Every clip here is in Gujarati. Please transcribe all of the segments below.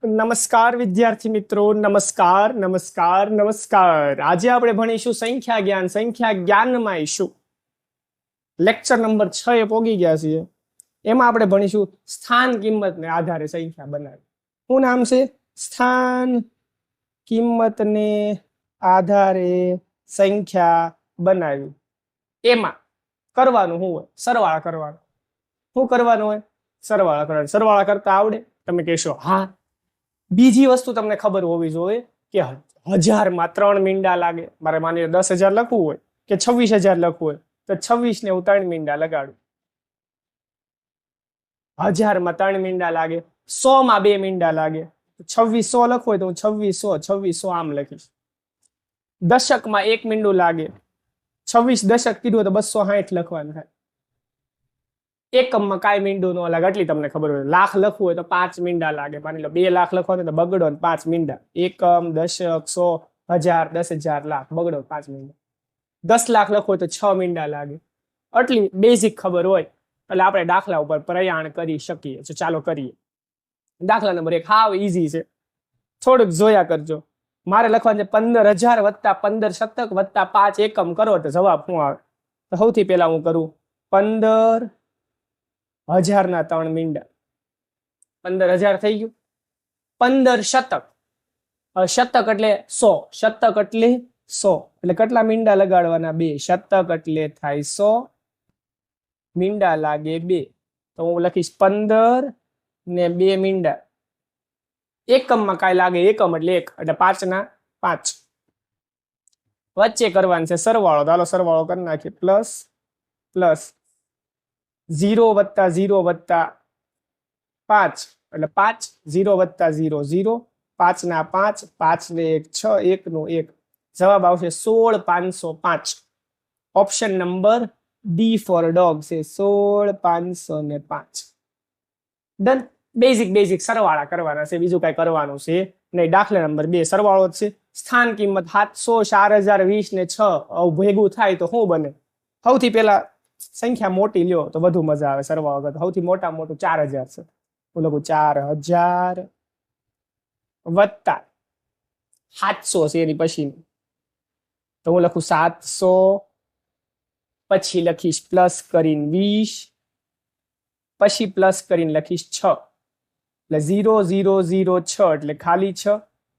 નમસ્કાર વિદ્યાર્થી મિત્રો, નમસ્કાર નમસ્કાર નમસ્કાર. આજે આપણે ભણીશું સંખ્યા જ્ઞાન. સંખ્યા જ્ઞાનમાં આવીશું લેક્ચર નંબર 6 એ પોગી ગયા છીએ. એમાં આપણે ભણીશું સ્થાન કિંમતને આધારે સંખ્યા બનાવી. શું નામ છે? સ્થાન કિંમતને આધારે સંખ્યા બનાવી. એમાં કરવાનું શું હોય? સરવાળા કરવાનો. શું કરવાનું હોય? સરવાળા કરવાનો. સરવાળા કરતા આવડે? તમે કહેશો હા. બીજી વસ્તુ તમને ખબર હોવી જોઈએ કે 1000 માં 3 મીંડા લાગે. મારે માની 10,000 લખવું હોય કે 26,000 લખવું હોય તો 26 ને હું 3 મીંડા લગાડું. 1000 માં 3 મીંડા લાગે, 100 માં 2 મીંડા લાગે. 2600 લખવું હોય તો હું 2600 આમ લખીશ. દશકમાં 1 મીંડું લાગે, 26 દશક કીધું હોય તો 260 લખવાનું થાય. એકમમાં કાંઈ મીંડું ન લાગે એટલી તમને ખબર હોય. લાખ લખવું હોય તો 5 મીંડા લાગે. માની લો 2 લાખ લખવાનું તો બગડો ને 5 મીંડા. એકમ, દશક, 100, 1000, 10,000, લાખ, બગડો 5 મીંડા. 10 લાખ લખવું હોય તો 6 મીંડા લાગે. આટલી બેઝિક ખબર હોય એટલે આપણે દાખલા ઉપર પ્રયાણ કરી શકીએ. તો ચાલો કરીએ. દાખલા નંબર 1 હાવ ઈઝી છે, થોડુંક જોયા કરજો. મારે લખવાનું છે 15,000 વત્તા 15 શતક વત્તા 5 એકમ કરો તો જવાબ શું આવે? તો સૌથી પહેલા હું કરું 15,000 ના 3 મીંડા. 15,000 થઈ ગયું. 15 શતક, શતક એટલે 100, શતક એટલે 100 એટલે કેટલા મીંડા લગાડવાના? 2. શતક એટલે થાય 100, મીંડા લાગે 2. તો હું લખીશ 15 ને 2 મીંડા. એકમમાં કાંઈ લાગે? એકમ એટલે 1 એટલે 5 ના 5. વચ્ચે કરવાનું છે સરવાળો. ચાલો સરવાળો કરી નાખીએ. પ્લસ પ્લસ 0 વત્તા 0 વત્તા 5 એટલે 5, 0 વત્તા 0 0, 5 ના 5, 5 ને 1 6, 1 નું 1. જવાબ આવશે 16,505. Option number D four dog છે. 16,505. ડન. બેઝિક સરવાળા કરવાના છે, બીજું કઈ કરવાનું છે નહીં. દાખલા નંબર 2 સરવાળો જ છે. સ્થાન કિંમત 700, 4,020 ને 6 ભેગું થાય તો શું બને? સૌથી પહેલા સંખ્યા મોટી લ્યો તો વધુ મજા આવે સરવાળો કરતા. સૌથી મોટામાં મોટું 4,000 છે. હું લખું 4,000 વત્તા 700 છે એની પછીની, તો હું લખું 700, પછી લખીશ પ્લસ કરીને 20, પછી પ્લસ કરીને લખીશ 6 એટલે 0 0 0 6 એટલે ખાલી 6,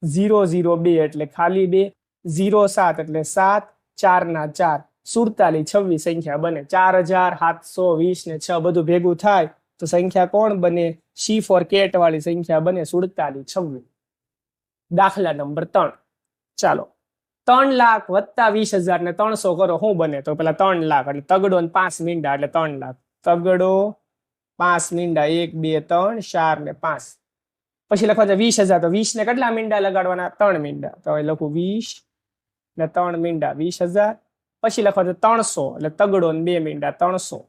0 0 2 એટલે ખાલી 2, 0 7 એટલે 7, 4 ના 4, 47, 26 સંખ્યા બને. 4,720 ને 6 બધું ભેગું થાય તો સંખ્યા કોણ બને? સી ફોર કેટ વાળી સંખ્યા બને 47, 26. દાખલા નંબર 3. ચાલો 3 લાખ વત્તા 20,000 ને 300 કરો, શું બને? તો પેલા 3 લાખ એટલે તગડો ને 5 મીંડા એટલે 3 લાખ. તગડો 5 મીંડા 1 2 3 4 ને 5. પછી લખવા છે 20,000 તો 20 ને કેટલા મીંડા લગાડવાના? 3 મીંડા. તો હવે લખું 20 ને 3 મીંડા 20,000. પછી લખવા છે 300 એટલે તગડો ને 2 મીંડા 300.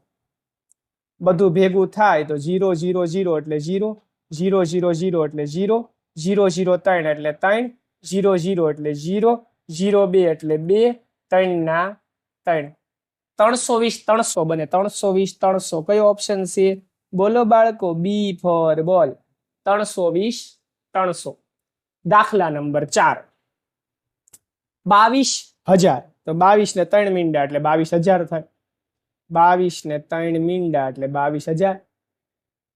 બધું ભેગું થાય તો 0 0 0 એટલે 0, 0 0 0 એટલે 0, 0 0 3 એટલે 3, 0 0 એટલે 0, 0 2 એટલે 2, 3 ના 3. 320 300 બને. 320 300 કયો ઓપ્શન છે? બોલો બાળકો. બી ફોર બોલ. 320 300. દાખલા નંબર 4. 22,000 તો 22 ને 3 મીંડા એટલે 22,000 થાય. 22 ને 3 મીંડા એટલે 22,000.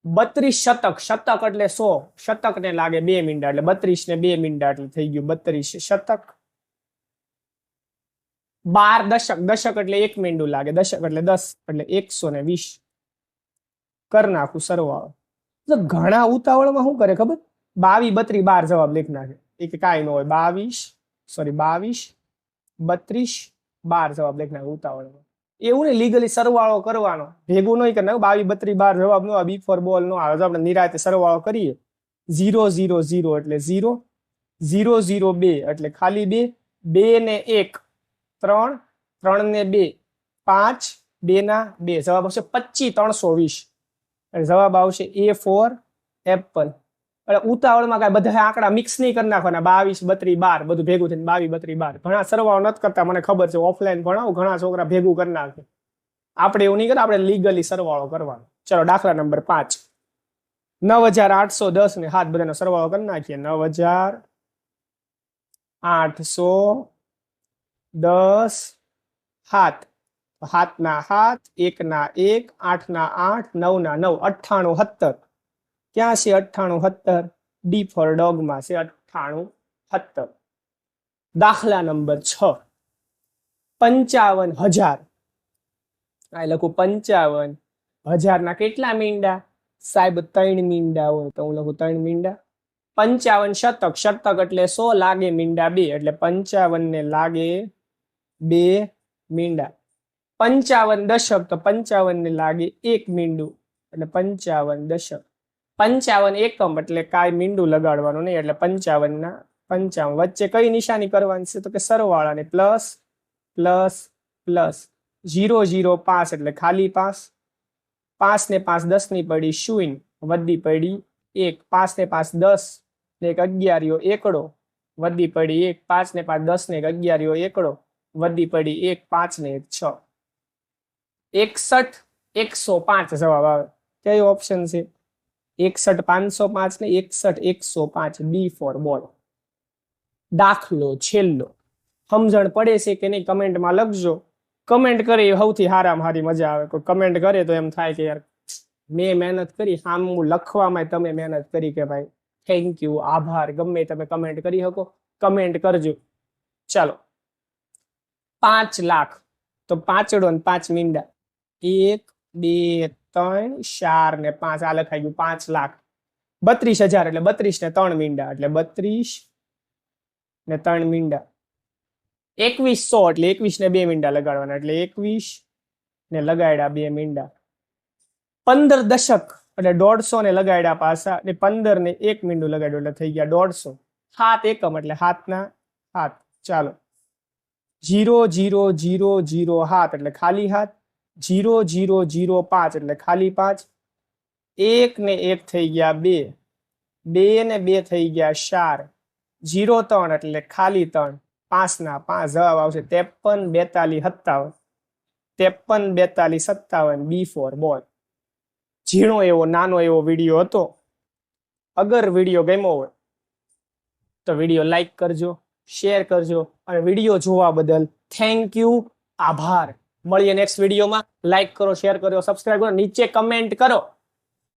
32 શતક, શતક એટલે 100, શતક ને લાગે 2 મીંડા એટલે 32 ને 2 મીંડા એટલે થઈ ગયું 32 શતક. 12 દશક, દશક એટલે 1 મીંડું લાગે, દશક એટલે 10 એટલે 120. કર નાખું સરવાળો. તો ઘણા ઉતાવળમાં શું કરે ખબર? 22 32 12 જવાબ લખી નાખે. એક કાંઈ ન હોય. 22 32 12 જવાબ લખી નાખે ઉતાવળમાં. એવું નહીં, લીગલી સરવાળો કરવાનો, ભેગું નહીં કરે. 22 32 12 જવાબ નો આવે. બી ફોર બોલ નો આવે. આપણે નિરાતે સરવાળો કરીએ. 0 0 0 એટલે 0, 0 0 2 એટલે ખાલી 2, 2 ને 1 3, 3 ને 2 5, 2 ના 2. જવાબ આવશે 25,320. એટલે જવાબ આવશે એ ફોર એપલ. એટલે ઉતાવળમાં કાંઈ બધા આંકડા મિક્સ નહીં કરી નાખવાના. 22 32 12 બધું ભેગું થઈને 22 32 12. ઘણા સરવાળો નથી કરતા, મને ખબર છે. ઓફલાઈન ભણાવું ઘણા છોકરા ભેગું કરી નાખે. આપણે એવું નહીં કરે, આપણે લીગલી સરવાળો કરવાનો. ચલો દાખલા નંબર 5. 9810 ને 7 બધાનો સરવાળો કરી નાખીએ. 9810 7. 7 ના 7, 1 ના 1, 8 ના 8, 9 ના 9, 98 70. ક્યાં છે 98 70? ડી ફોર ડોગમાં છે 98 70. દાખલા નંબર 6. 55,000. આ લખું 55,000 ના કેટલા મીંડા? સાહેબ 3 મીંડા હોય તો હું લખું 3 મીંડા. 55 શતક. શતક એટલે 100, લાગે મીંડા 2 એટલે 55 ને લાગે 2 મીંડા. 55 દશક તો 55 ને લાગે 1 મીંડું એટલે 55 દશક. 55 એકમ એટલે કાંઈ મીંડું લગાડવાનું નહીં એટલે 55 ના 55. વચ્ચે કઈ નિશાની કરવાની છે તો કે સરવાળાની પ્લસ પ્લસ પ્લસ. 0 0 5 એટલે ખાલી 5. 5 ને 5 10 ની પડી શૂન્ય, વધી પડી 1. 5 ને 5 10 ને 1 11 એકડો, વધી પડી 1. 5 ને 5 10 ને 1 11 એકડો, વધી પડી 1. 5 ને 1 6. 61 105 જવાબ આવે. કયો ઓપ્શન છે? 61 505 ને 61 105. બી ફોર બોલ. દાખલો છેલ્લો. સમજણ પડે છે કે નહીં કમેન્ટમાં લખજો. કમેન્ટ કરે એ સૌથી હારામાં હારી મજા આવે. કોઈ કમેન્ટ કરે તો એમ થાય કે યાર મેં મહેનત કરી, સામું લખવામાં તમે મહેનત કરી કે ભાઈ થેન્ક યુ, આભાર. ગમે તમે કમેન્ટ કરી શકો, કમેન્ટ કરજો. ચાલો 5 લાખ તો 5 ને 5 મીંડા 1 2 3 4 ને 5 આ લખાઈ ગયું 5 લાખ. 32,000 એટલે 32 ને 3 મીંડા એટલે 32 ને 3 મીંડા. 2100 એટલે 21 ને 2 મીંડા લગાડવાના એટલે 21 ને લગાડ્યા 2 મીંડા. 15 દશક એટલે 150 ને લગાડ્યા પાછા ને 15 ને 1 મીંડું લગાડ્યું એટલે થઈ ગયા 150. 7 એકમ એટલે 7 ના 7. ચાલો 0 0 0 0 7 એટલે ખાલી 7. 0 0 0 5 એટલે ખાલી 5. 1 ને 1 થઈ ગયા 2. 2 ને 2 થઈ ગયા 4. 0 3 એટલે ખાલી 3. 5 ના 5 જવાબ આવશે 53 42 57. 53 42 57. બી ફોર બોલ. ઝીણો એવો નાનો એવો વિડીયો હતો. અગર વિડીયો ગમ્યો હોય તો વિડીયો લાઈક કરજો, શેર કરજો અને વિડીયો જોવા બદલ થેન્ક યુ, આભાર. મળીએ નેક્સ્ટ વિડીયોમાં. લાઈક કરો, શેર કરો, સબસ્ક્રાઇબ કરો, નીચે કમેન્ટ કરો.